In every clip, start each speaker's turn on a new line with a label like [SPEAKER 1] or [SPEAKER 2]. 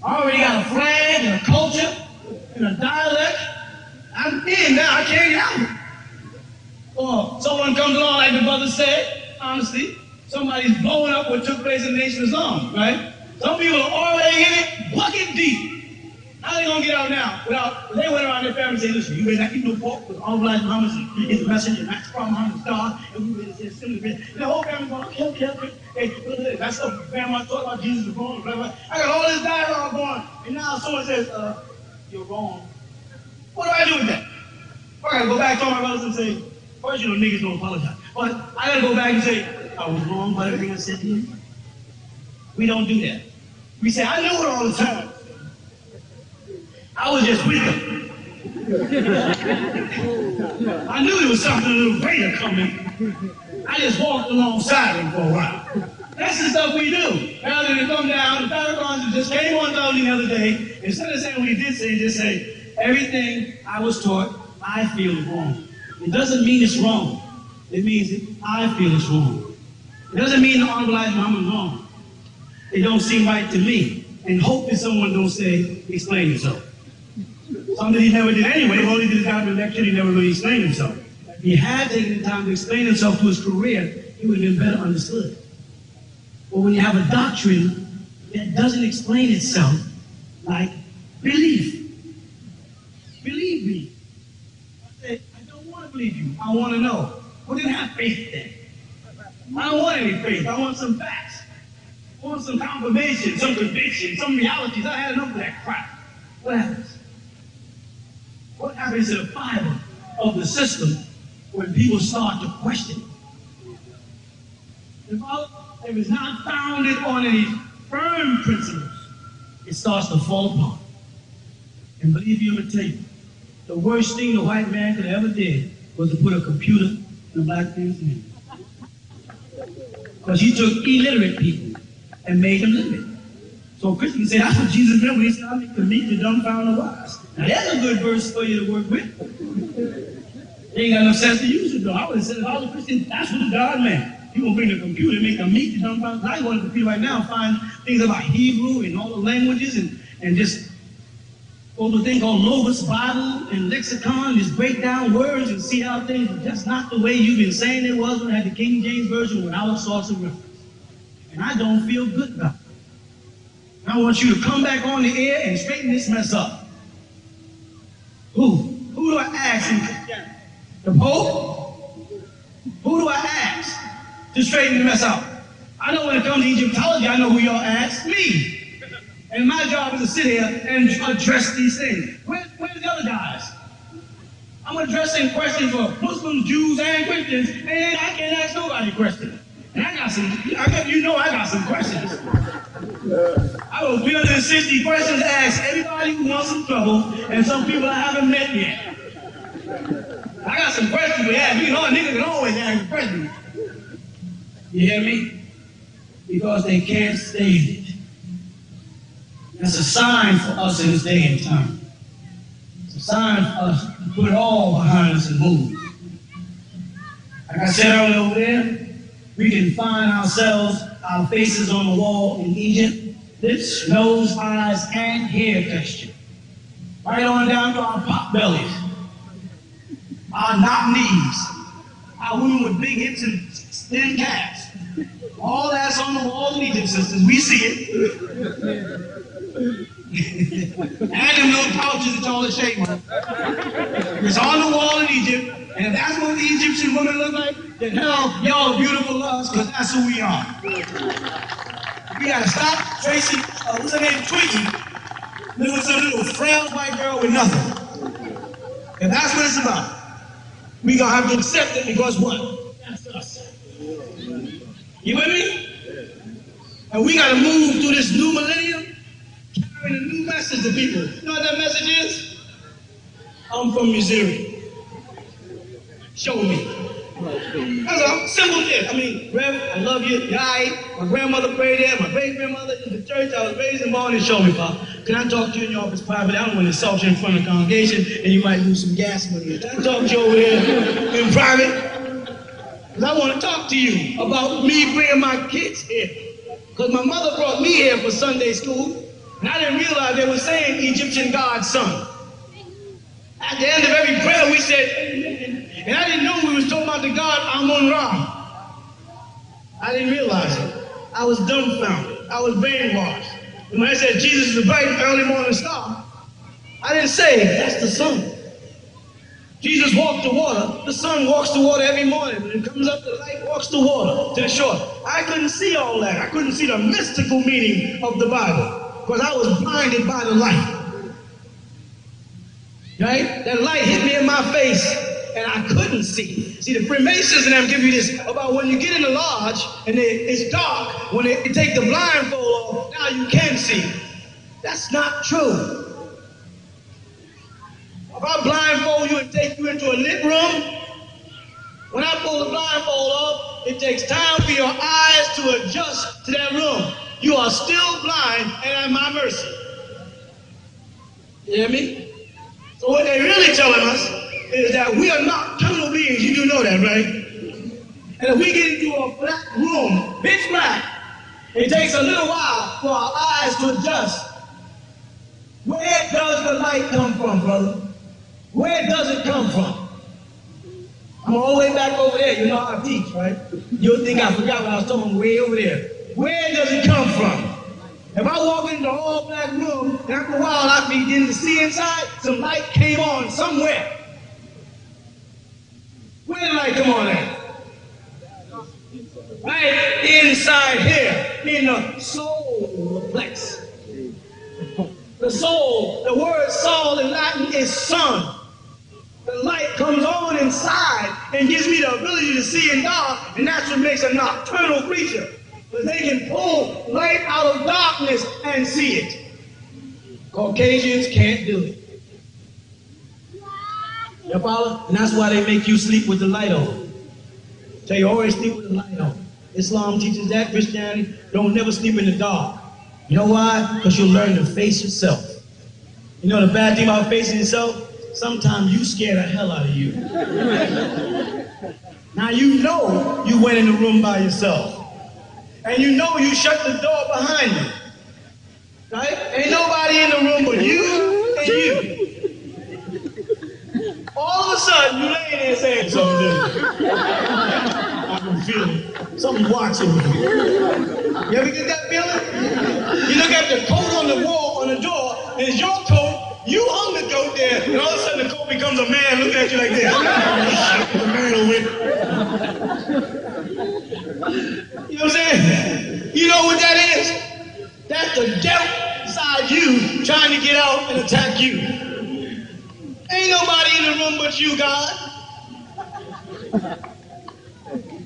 [SPEAKER 1] I already got a flag and a culture and a dialect. I'm in now, I can't get out. Or someone comes along, like the brother said, honestly, somebody's blowing up what took place in the Nation of Islam, right? Some people are already in it, bucket deep. How they gonna get out now? They went around their family and said, listen, you better not eat no pork because all Elijah Muhammad is the messenger, and that's from Muhammad's God, and we better say similar. And the whole family going, okay. Hey, that's what grandma taught about Jesus is wrong, blah, blah. I got all this dialogue going, and now someone says, you're wrong. What do I do with that? I gotta go back to all my brothers and say, first, niggas don't apologize. But I gotta go back and say, I was wrong about everything I said to you. We don't do that. We say, I knew it all the time. I was just with them. I knew there was something a little greater coming. I just walked alongside them for a while. That's the stuff we do. Rather than come down, the Paragons just came on the other day, instead of saying what he did say, just say, everything I was taught, I feel is wrong. It doesn't mean it's wrong. It means that I feel it's wrong. It doesn't mean the Honorable Elijah Muhammad is wrong. It don't seem right to me. And hope that someone don't say, explain yourself. Something he never did anyway. He only did his government lecture, he never really explained himself. If he had taken the time to explain himself to his career, he would have been better understood. But when you have a doctrine that doesn't explain itself, like belief. Believe me. I say, I don't want to believe you. I want to know. Well, then have faith then. I don't want any faith. I want some facts. I want some confirmation, some conviction, some realities. I had enough of that crap. What happens? What happens to the fiber of the system when people start to question? If it's not founded on any firm principles, it starts to fall apart. And believe me, I'm going to tell you, the worst thing the white man could ever did was to put a computer in a black man's hand. Because he took illiterate people and made them literate. So Christians say, that's what Jesus meant when he said, I make the meek, the dumbfounded, the wise. Now that's a good verse for you to work with. They ain't got no sense to use it though. I would have said, if I was a Christian, that's what God meant. You gonna bring the computer and make the meek, the dumbfounded. I want the computer right now find things about Hebrew and all the languages and just go to a thing called Logos Bible and lexicon, just break down words and see how things are just not the way you've been saying it was when I had the King James Version without source of reference. And I don't feel good about it. I want you to come back on the air and straighten this mess up. Who? Who do I ask in Christianity? The Pope? Who do I ask to straighten the mess out? I know when it comes to Egyptology, I know who y'all ask. Me. And my job is to sit here and address these things. Where's the other guys? I'm addressing questions for Muslims, Jews, and Christians, and I can't ask nobody questions. And I got some questions. I wrote 360 questions to ask everybody who wants some trouble and some people I haven't met yet. I got some questions to ask. You know, niggas can always ask questions. You hear me? Because they can't stand it. That's a sign for us in this day and time. It's a sign for us to put it all behind us and move. Like I said earlier over there, we can find ourselves, our faces on the wall in Egypt, lips, nose, eyes, and hair texture. Right on down to our pot bellies, our knock knees, our women with big hips and thin calves. All that's on the wall in Egypt, sisters. We see it. And them little pouches that y'all are shaking. It's on the wall in Egypt. And if that's what the Egyptian women look like, then hell, y'all are beautiful to us, because that's who we are. We gotta stop tracing, what's her name, Twiggy, living with some little frail white girl with nothing. If that's what it's about, we gonna have to accept it because what? That's us. You with me? And we gotta move through this new millennium, carrying a new message to people. You know what that message is? I'm from Missouri. Show me. That's a simple thing. I mean, Rev, I love you. My grandmother prayed there. My great-grandmother in the church. I was raised and born in. Show me, Pop. Can I talk to you in your office privately? I don't want to insult you in front of the congregation, and you might lose some gas money. Can I talk to you over here in private? Because I want to talk to you about me bringing my kids here. Because Because my mother brought me here for Sunday school, and I didn't realize they were saying Egyptian God's son. At the end of every prayer, we said, and I didn't know we was talking about the God Amun-Ra. I didn't realize it. I was dumbfounded. I was brainwashed. And when I said Jesus is the bright early morning star, I didn't say that's the sun. Jesus walked the water. The sun walks the water every morning. When it comes up, the light walks the water to the shore. I couldn't see all that. I couldn't see the mystical meaning of the Bible because I was blinded by the light. Right? That light hit me in my face and I couldn't see. See, the Freemasons and them give you this about when you get in the lodge and it's dark, when they take the blindfold off, now you can see. That's not true. If I blindfold you and take you into a lit room, when I pull the blindfold off, it takes time for your eyes to adjust to that room. You are still blind and at my mercy. You hear me? So what they're really telling us is that we are nocturnal beings. You do know that, right? And if we get into a black room, pitch black, it takes a little while for our eyes to adjust. Where does the light come from, brother? Where does it come from? I'm all the way back over there. You know how I teach, right? You'll think I forgot what I was talking way over there. Where does it come from? If I walk into an all-black room, and after a while I begin to see inside, some light came on somewhere. Where did the light come on at? Right inside here, in the soul plex. The soul, the word soul in Latin is sun. The light comes on inside and gives me the ability to see in dark, and that's what makes a nocturnal creature. Because they can pull light out of darkness and see it. Caucasians can't do it. You follow? And that's why they make you sleep with the light on. So you always sleep with the light on. Islam teaches that. Christianity, don't never sleep in the dark. You know why? Because you'll learn to face yourself. You know the bad thing about facing yourself? Sometimes you scare the hell out of you. Now you know you went in the room by yourself. And you know you shut the door behind you. Right? Ain't nobody in the room but you and you. All of a sudden you laying there saying something. I can feel it. Something's watching you. You ever get that feeling? You look at the coat on the wall, on the door, and it's your coat. You hung the coat there, and all of a sudden the coat becomes a man looking at you like this. The man over it. You know what I'm saying? You know what that is? That's the devil inside you trying to get out and attack you. Ain't nobody in the room but you, God.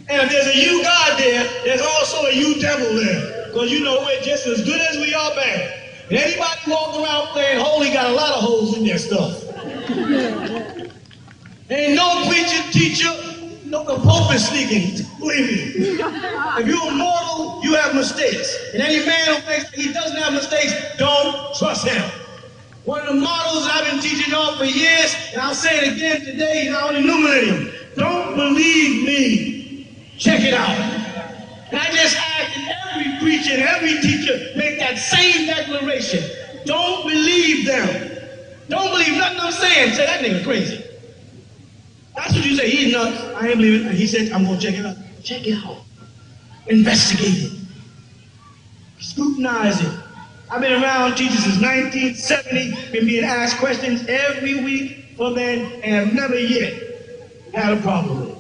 [SPEAKER 1] And if there's a you God there, there's also a you devil there. Because you know we're just as good as we are bad. And anybody walking around playing holy got a lot of holes in their stuff. Ain't no preacher, teacher, no, the Pope is sneaking. Believe me. If you're mortal, you have mistakes. And any man who thinks he doesn't have mistakes, don't trust him. One of the models that I've been teaching y'all for years, and I'll say it again today, and I'll enumerate them. Don't believe me. Check it out. And I just ask that every preacher and every teacher make that same declaration. Don't believe them. Don't believe nothing I'm saying. Say, that nigga crazy. That's what you say. He's nuts. I ain't believing it. And he said, I'm going to check it out. Check it out. Investigate it. Scrutinize it. I've been around teaching since 1970, been being asked questions every week for men, and have never yet had a problem with it.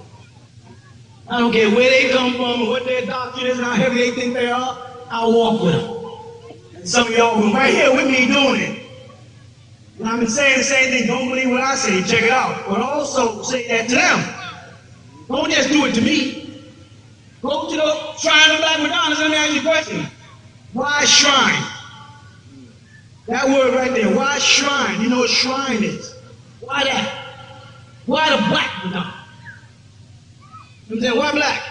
[SPEAKER 1] I don't care where they come from or what their doctrine is and how heavy they think they are, I'll walk with them. And some of y'all were right here with me doing it. And I've been saying the same thing. Don't believe what I say. Check it out. But also say that to them. Don't just do it to me. Go to the shrine of Black Madonnas and let me ask you a question. Why shrine? That word right there. Why shrine? You know what shrine is. Why that? Why the Black Madonna? You know what I'm saying? Why black?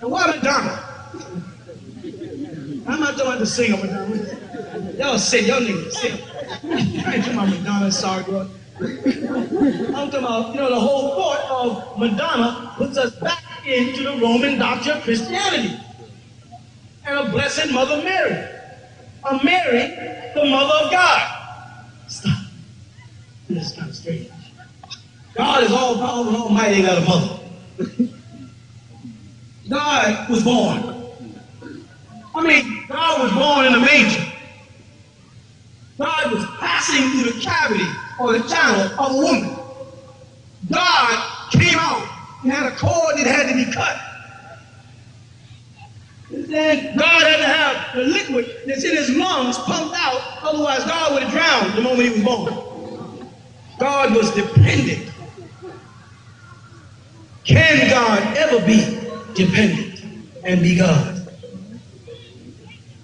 [SPEAKER 1] And why Madonna? I'm not talking about the singer Madonna. Y'all sing, y'all niggas sing. I ain't talking about Madonna, sorry, bro. I'm talking about, the whole thought of Madonna puts us back into the Roman doctrine of Christianity. and a blessed Mother Mary. A Mary, the mother of God. Stop. This is kind of strange. God is all powerful and almighty, ain't got a mother. God was born. God was born in a manger. God was passing through the cavity or the channel of a woman. God came out and had a cord that had to be cut. And then God had to have the liquid that's in his lungs pumped out, otherwise God would have drowned the moment he was born. God was dependent. Can God ever be dependent and be God?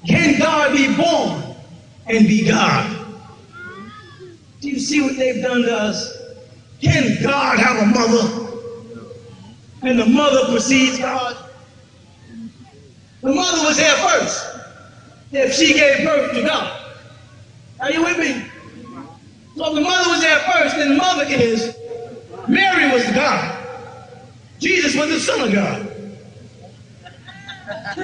[SPEAKER 1] Can God be born and be God? Do you see what they've done to us? Can God have a mother and the mother precedes God? The mother was there first if she gave birth to God. Are you with me? So if the mother was there first, then the mother is, Mary was God. Jesus was the Son of God.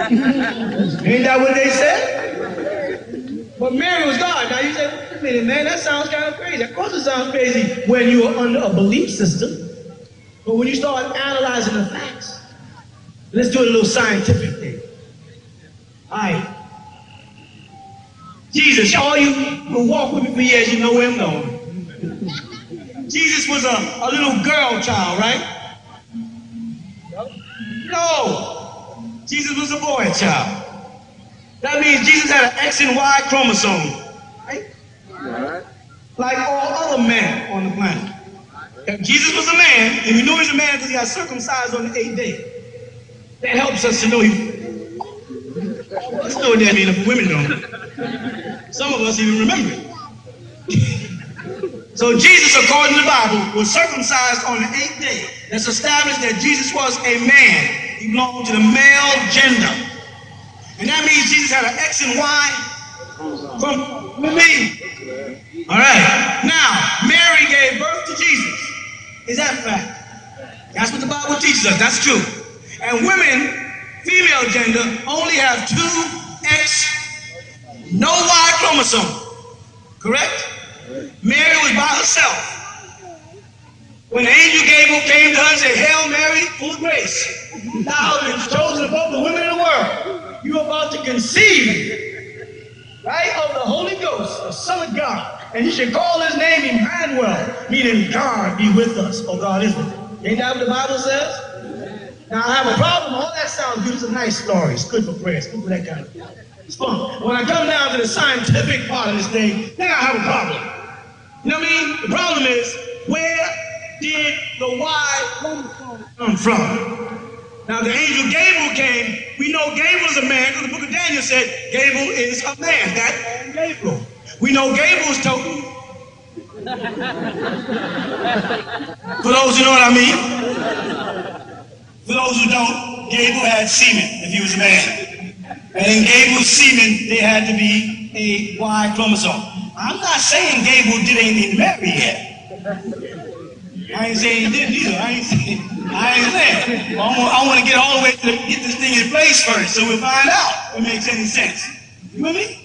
[SPEAKER 1] Ain't that what they said? But Mary was God. Now you say, wait a minute, man, that sounds kind of crazy. Of course it sounds crazy when you are under a belief system. But when you start analyzing the facts, let's do a little scientific thing. All right. Jesus, all you who walk with me for years, you know where I'm going. Jesus was a little girl child, right? No. Jesus was a boy child. That means Jesus had an X and Y chromosome, right? Like all other men on the planet. If Jesus was a man, and we know he's a man because he got circumcised on the 8th day. That helps us to know he. Let's know what that means if women don't. Some of us even remember it. So Jesus, according to the Bible, was circumcised on the 8th day. That's established that Jesus was a man. He belonged to the male gender. And that means Jesus had an X and Y from me. All right. Now, Mary gave birth to Jesus. Is that fact? That's what the Bible teaches us. That's true. And women, female gender, only have 2 X, no Y chromosome. Correct? Mary was by herself. When the angel Gabriel came to her and said, Hail Mary, full of grace, thou art chosen above the women in the world. You are about to conceive, right, of the Holy Ghost, the Son of God. And you should call his name Emmanuel, meaning God be with us, or God is with us. Ain't that what the Bible says? Now I have a problem. All that sounds good. It's a nice story. It's good for prayer. It's good for that kind of thing. It's fun. When I come down to the scientific part of this thing, then I have a problem. You know what I mean? The problem is, where did the Y chromosome come from? Now the angel Gabriel came. We know Gabriel is a man because the book of Daniel said Gabriel is a man. That man Gabriel. We know Gabriel's token. For those who know what I mean. For those who don't, Gabriel had semen if he was a man. And in Gabriel's semen, there had to be a Y chromosome. I'm not saying Gabriel did anything to Mary yet. I ain't saying he didn't either. I ain't saying. I want to get all the way to get this thing in place first, so we'll find out if it makes any sense. You with me?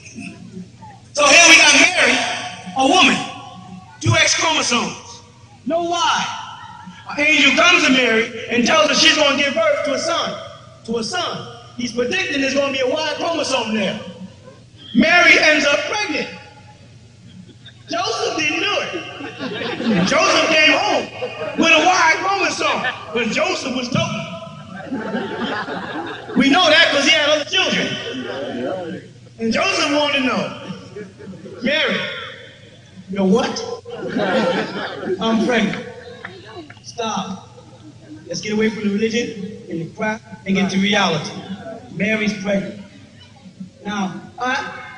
[SPEAKER 1] So here we got Mary, a woman, 2 X chromosomes, no Y. An angel comes to Mary and tells her she's going to give birth to a son. To a son. He's predicting there's going to be a Y chromosome there. Mary ends up pregnant. Joseph didn't do it. Joseph came home with a Y chromosome, but Joseph was token. We know that because he had other children. And Joseph wanted to know, Mary, you know what? I'm pregnant. Stop. Let's get away from the religion and the crap and get to reality. Mary's pregnant. Now,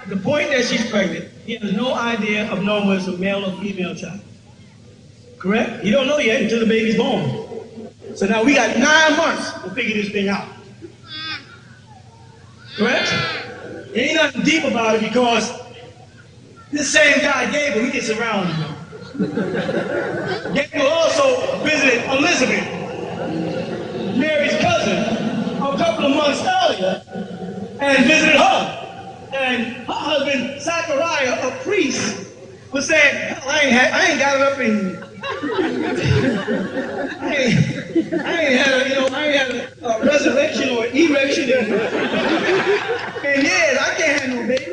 [SPEAKER 1] the point that she's pregnant, he has no idea of knowing whether it's a male or female child. Correct? He don't know yet until the baby's born. So now we got 9 months to figure this thing out. Correct? There ain't nothing deep about it because this same guy, Gabriel, he gets around him. Gabriel also visited Elizabeth, Mary's cousin, a couple of months earlier, and visited her. And her husband, Zachariah, a priest, was saying, hell, I ain't got it up in I ain't had a resurrection or an erection in years. I can't have no baby.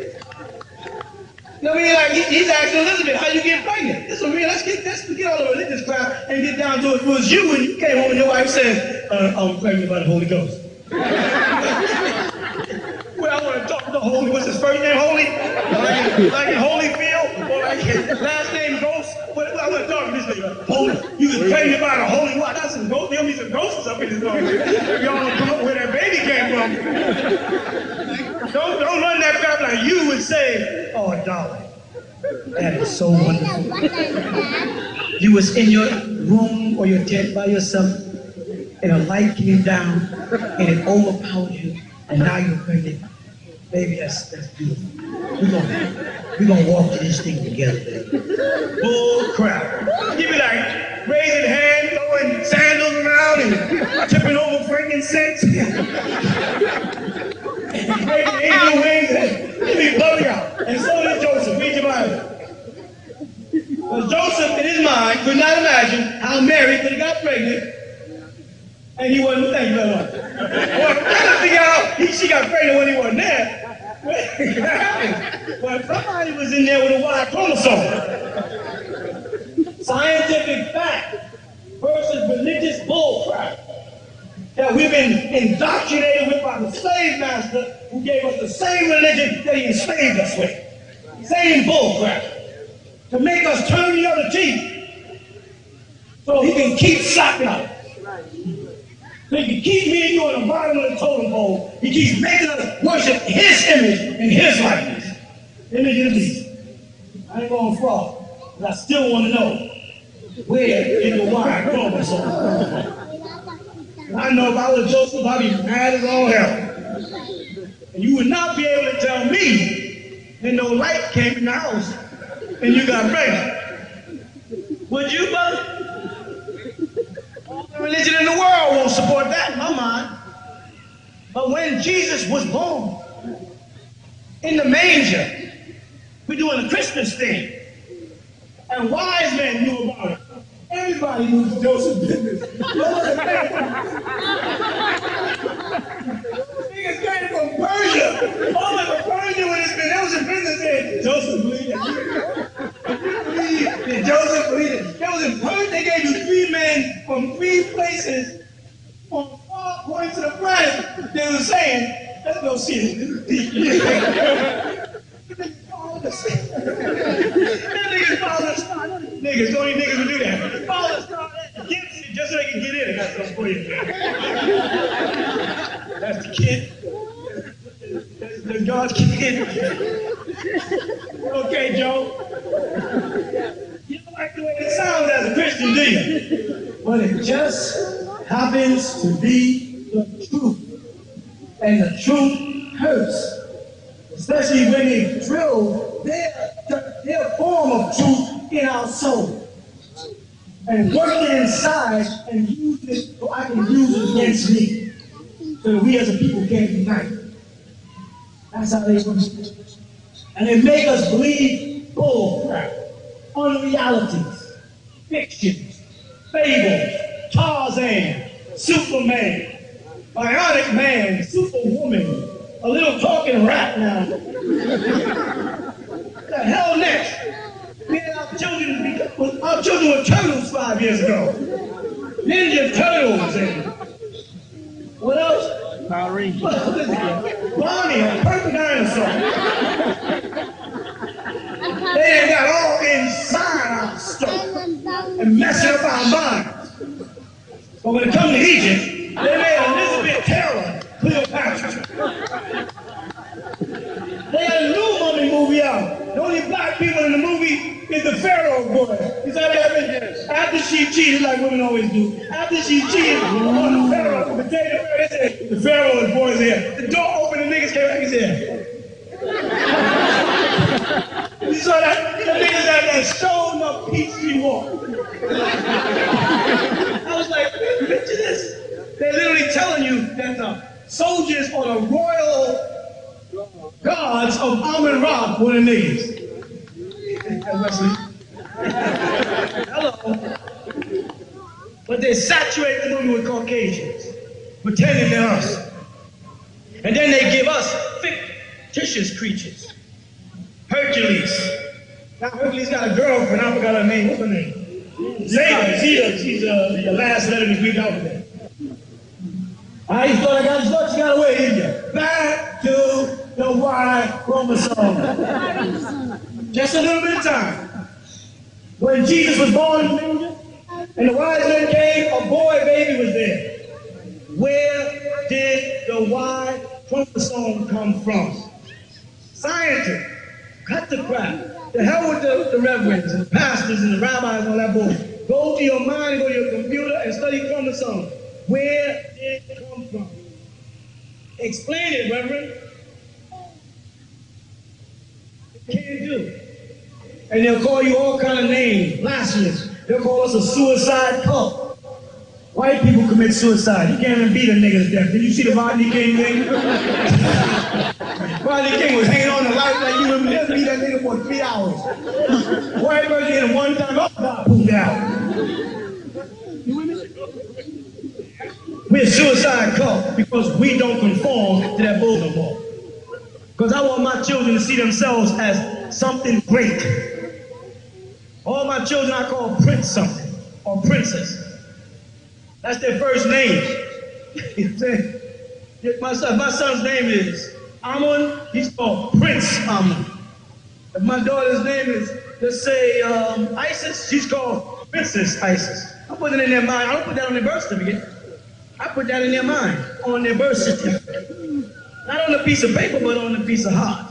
[SPEAKER 1] You know what I mean? Like he's asking Elizabeth, how you get pregnant? This is real. Let's forget all the religious crap and get down to it. It was you when you came home and your wife said, I'm pregnant by the Holy Ghost. Well, I want to talk to the Holy. What's his first name? Holy? Like in Holyfield? Or like his last name Ghost? I want to talk to this nigga. Holy. You was pregnant by the Holy What? That's some ghost. There'll be some ghosts up in this room. Y'all don't come up where that baby came from. Don't run that crap like you would say, oh, darling, that is so wonderful. You was in your room or your tent by yourself, and a light came down, and it overpowered you, and now you're pregnant. Baby, that's beautiful. We're gonna walk through this thing together, baby. Bull crap. You be like raising hands, throwing sandals around, and tipping over frankincense. Breaking angel wings, and you be blowing out. And so did Joseph. Read your Bible. Well, Joseph, in his mind, could not imagine how Mary could have got pregnant, and he wasn't thinking about it. Well, trying to figure out she got pregnant when he wasn't there. But somebody was in there with a Y chromosome. Scientific fact versus religious bullcrap that we've been indoctrinated with by the slave master who gave us the same religion that he enslaved us with. Same bullcrap. To make us turn the other cheek so he can keep slapping us. So he can keep me and you on the bottom of the totem pole. He keeps making us worship his image and his likeness. Image of the beast. I ain't going to fraud, but I still want to know where in the Y chromosome. I know if I was Joseph, I'd be mad as all hell. And you would not be able to tell me that no light came in the house and you got pregnant. Would you, brother? All the religion in the world won't support that in my mind. But when Jesus was born in the manger, we're doing a Christmas thing. And wise men knew about it. Everybody knew Joseph's business. Niggas came from Persia. All of Persia with his business. That was his business there. Joseph believed that. Did Joseph believe it? That was in Persia. They gave you 3 men from 3 places on 4 points of the planet. They were saying, let's go see it. Niggas, only niggas would do that. Follow the star against it just so they can get in. That's what's for you. That's the kid. That's the God's kid. Okay, Joe. You don't like the way it sounds as a Christian, do you? But it just happens to be the truth. And the truth hurts. Especially when they drill their form of truth in our soul. And work it inside and use it so I can use it against me. So that we as a people can't unite. That's how they work. And they make us believe bull crap, unrealities, fictions, fables, Tarzan, Superman, Bionic Man, Superwoman, a little talking rat now. The hell next? We had our children were turtles 5 years ago. Ninja Turtles and what else? Power Rangers. What is it? Bonnie, a perfect dinosaur. They ain't got all inside our stuff and messing up our minds. But when it comes to Egypt, they made Elizabeth Taylor Cleopatra. They had a new mummy movie out. The only black people in the movie is the Pharaoh boy. Is that what happened? Yes. After she cheated, like women always do, after she cheated on the Pharaoh, the Pharaoh's boy's here. The door opened, the niggas came back his head. You saw that? The niggas had that stone up Peachtree Walk. I was like, picture this. They're literally telling you that the soldiers on a royal Almond Rock, one of the niggas. Wesley. Hello. But they saturate the movie with Caucasians, pretending they're us. And then they give us fictitious creatures. Hercules. Now Hercules got a girlfriend, I forgot her name. What's her name? Zeta. She's the last letter of the Greek alphabet. You thought I got his luck, she got away, didn't you? Back to the Y chromosome. Just a little bit of time. When Jesus was born in the manger, and the wise men came, a boy baby was there. Where did the Y chromosome come from? Scientists, cut the crap. The hell with the reverends and the pastors and the rabbis and all that bullshit. Go to your mind, go to your computer and study chromosomes. Where did it come from? Explain it, Reverend. You can't do it. And they'll call you all kind of names, blasphemous. They'll call us a suicide cult. White people commit suicide. You can't even beat a nigga to death. Did you see the Rodney King thing? Rodney King was hanging on to life like you would never beat that nigga for 3 hours. White person hit him one time, God, pooped out. You with me? We're a suicide cult because we don't conform to that bull no more. Because I want my children to see themselves as something great. All my children I call Prince something or Princess. That's their first name. my son's name is Amun. He's called Prince Amun. If my daughter's name is, let's say, Isis, she's called Princess Isis. I put it in their mind. I don't put that on their birth certificate. I put that in their mind, on their birth certificate. Not on a piece of paper, but on a piece of heart.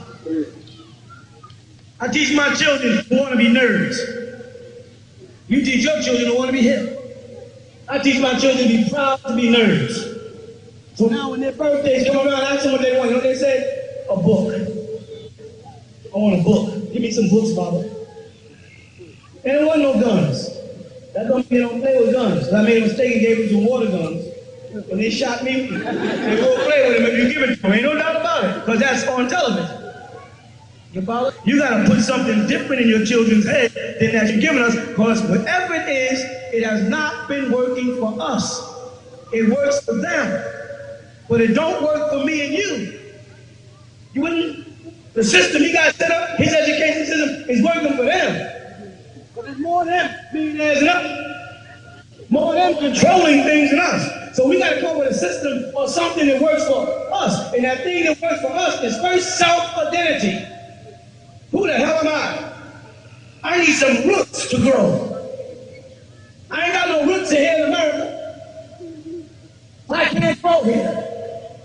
[SPEAKER 1] I teach my children who want to be nerds. You teach your children who want to be hip. I teach my children to be proud to be nerds. So now when their birthdays come around, I ask them what they want. You know what they say? A book. I want a book. Give me some books, Baba. And there wasn't no guns. That don't mean they don't play with guns. I made a mistake and gave them some water guns. When they shot me, they go play with them if you give it to them. Ain't no doubt about it, because that's on television. You follow? You got to put something different in your children's head than that you're giving us, because whatever it is, it has not been working for us. It works for them, but it don't work for me and you. You wouldn't? The system you guys set up, his education system, is working for them. But there's more of them millionaires than us. More of them controlling things than us. So we got to come up with a system or something that works for us. And that thing that works for us is first self-identity. Who the hell am I? I need some roots to grow. I ain't got no roots here in America. I can't grow here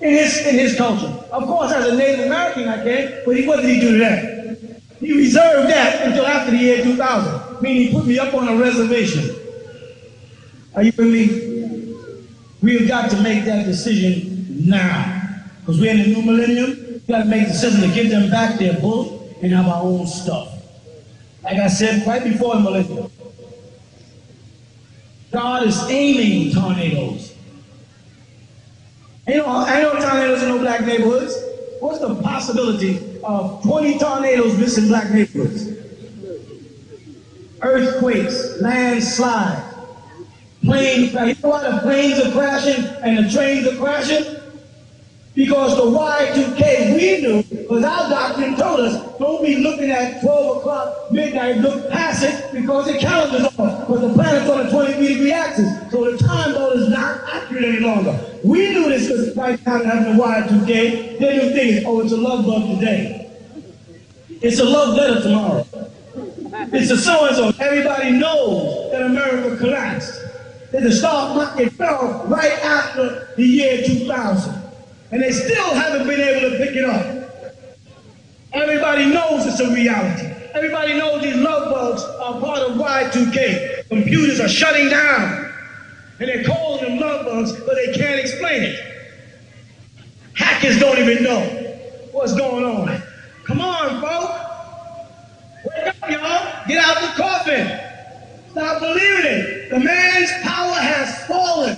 [SPEAKER 1] in his culture. Of course, as a Native American, I can, but what did he do to that? He reserved that until after the year 2000, meaning he put me up on a reservation. Are you with me? We've got to make that decision now. Because we're in the new millennium, we've got to make a decision to give them back their book and have our own stuff. Like I said, right before the millennium. God is aiming tornadoes. Ain't no tornadoes in no black neighborhoods. What's the possibility of 20 tornadoes missing black neighborhoods? Earthquakes, landslides. Planes, you know why the planes are crashing and the trains are crashing? Because the Y2K we knew, because our doctrine told us, don't be looking at 12 o'clock midnight, look past it because the calendar's off, because the planet's on a 23-degree axis. So the time zone is not accurate any longer. We knew this was right now having the Y2K. Then you think, oh, it's a love bug today. It's a love letter tomorrow. It's a so-and-so. Everybody knows that America collapsed. That the stock market fell right after the year 2000. And they still haven't been able to pick it up. Everybody knows it's a reality. Everybody knows these love bugs are part of Y2K. Computers are shutting down. And they're calling them love bugs, but they can't explain it. Hackers don't even know what's going on. Come on, folks. Wake up, y'all. Get out the coffin. Stop believing it. The man's power has fallen.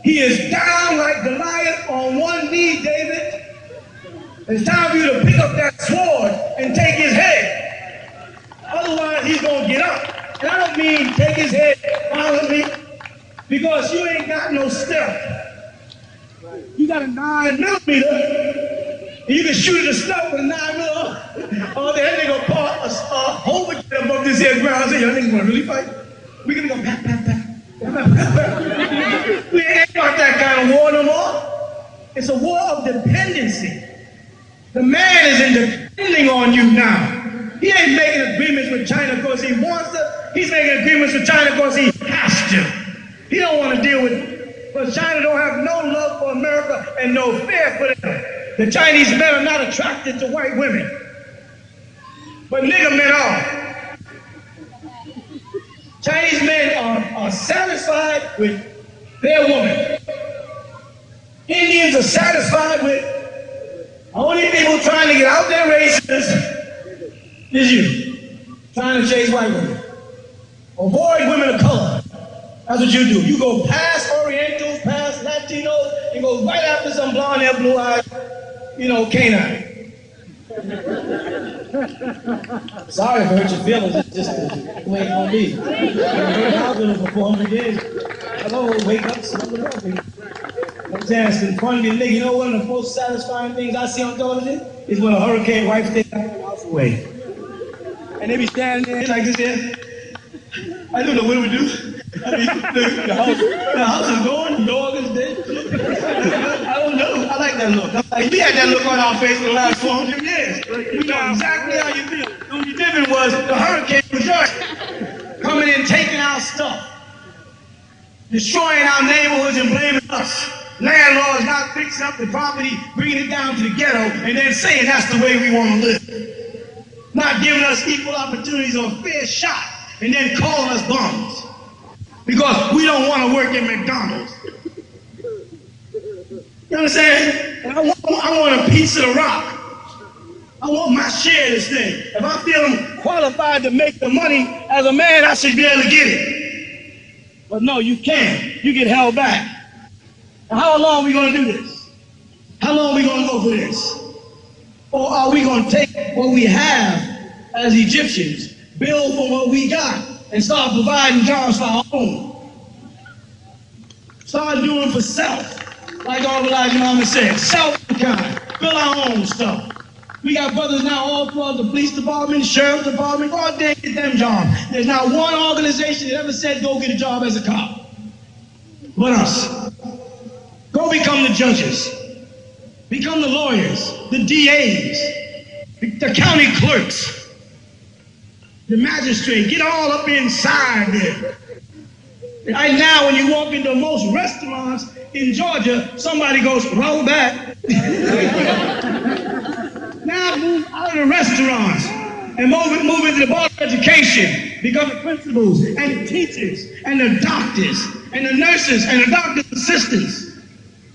[SPEAKER 1] He is down like Goliath on one knee, David. It's time for you to pick up that sword and take his head. Otherwise, he's going to get up. And I don't mean take his head violently, because you ain't got no step. You got a 9mm, and you can shoot it a step with a 9mm. Oh, that nigga part a hole above this here ground. I say, y'all niggas want to really fight? We gonna go pat, pat, pat. We ain't got that kind of war no more. It's a war of dependency. The man is depending on you now. He ain't making agreements with China because he wants to. He's making agreements with China because he has to. He don't want to deal with it. But China don't have no love for America and no fear for them. The Chinese men are not attracted to white women. But nigger men are. Chinese men are satisfied with their woman. Indians are satisfied with only people trying to get out their races is you. Trying to chase white women. Avoid women of color. That's what you do. You go past Orientals, past Latinos, and go right after some blonde-haired, blue-eyed, canine. Sorry if I hurt your feelings. It's just the way it's gonna be. I've been here for 400 years. Hello, wake up, something up. I'm saying it's been fun to be a nigga. You know one of the most satisfying things I see on television is when a hurricane wipes their house away. And they be standing there like this here. I don't know what we do. I mean, the house is going, the dog is dead. I don't know. I like that look. We had that look on our face for the last 400 years. We know exactly how you feel. The only difference was the hurricane was just coming in, taking our stuff, destroying our neighborhoods and blaming us. Landlords not fixing up the property, bringing it down to the ghetto, and then saying that's the way we want to live. Not giving us equal opportunities or a fair shot, and then calling us bums. Because we don't want to work at McDonald's. You understand? And I want a piece of the rock. I want my share of this thing. If I feel I'm qualified to make the money as a man, I should be able to get it. But no, you can't. You get held back. Now, how long are we going to do this? How long are we going to go for this? Or are we going to take what we have as Egyptians, build for what we got, and start providing jobs for our own? Start doing for self. Like Uncle Elijah Muhammad said, self-kind. Build our own stuff. We got brothers now all throughout the police department, the sheriff's department, go out there and get them jobs. There's not one organization that ever said go get a job as a cop. But us. Go become the judges. Become the lawyers, the DAs, the county clerks, the magistrate. Get all up inside there. Right now, when you walk into most restaurants in Georgia, somebody goes, roll back. Now move out of the restaurants and move into the board of education, become the principals and the teachers and the doctors and the nurses and the doctor's assistants.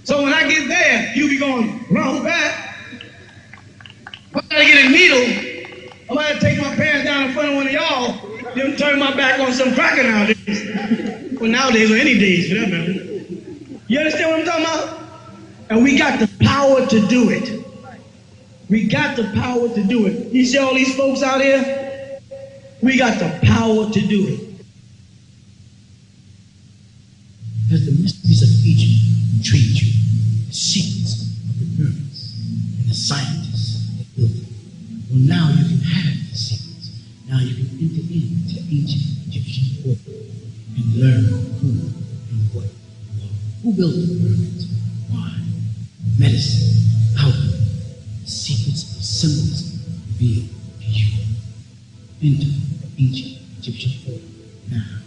[SPEAKER 1] So when I get there, you be going, roll back. If I gotta get a needle, I might take my pants down in front of one of y'all, then turn my back on some cracker nowadays. Well, nowadays or any days for that matter. You understand what I'm talking about? And we got the power to do it. We got the power to do it. You see all these folks out here? We got the power to do it. Because the mysteries of Egypt intrigued you, the secrets of the pyramids, and the scientists that built it. Well, now you can have the secrets. Now you can enter into ancient Egyptian order and learn who and what you are. Who built the pyramids? Why? Medicine, alchemy, the secrets of symbolism revealed to you. Enter the ancient Egyptian order now.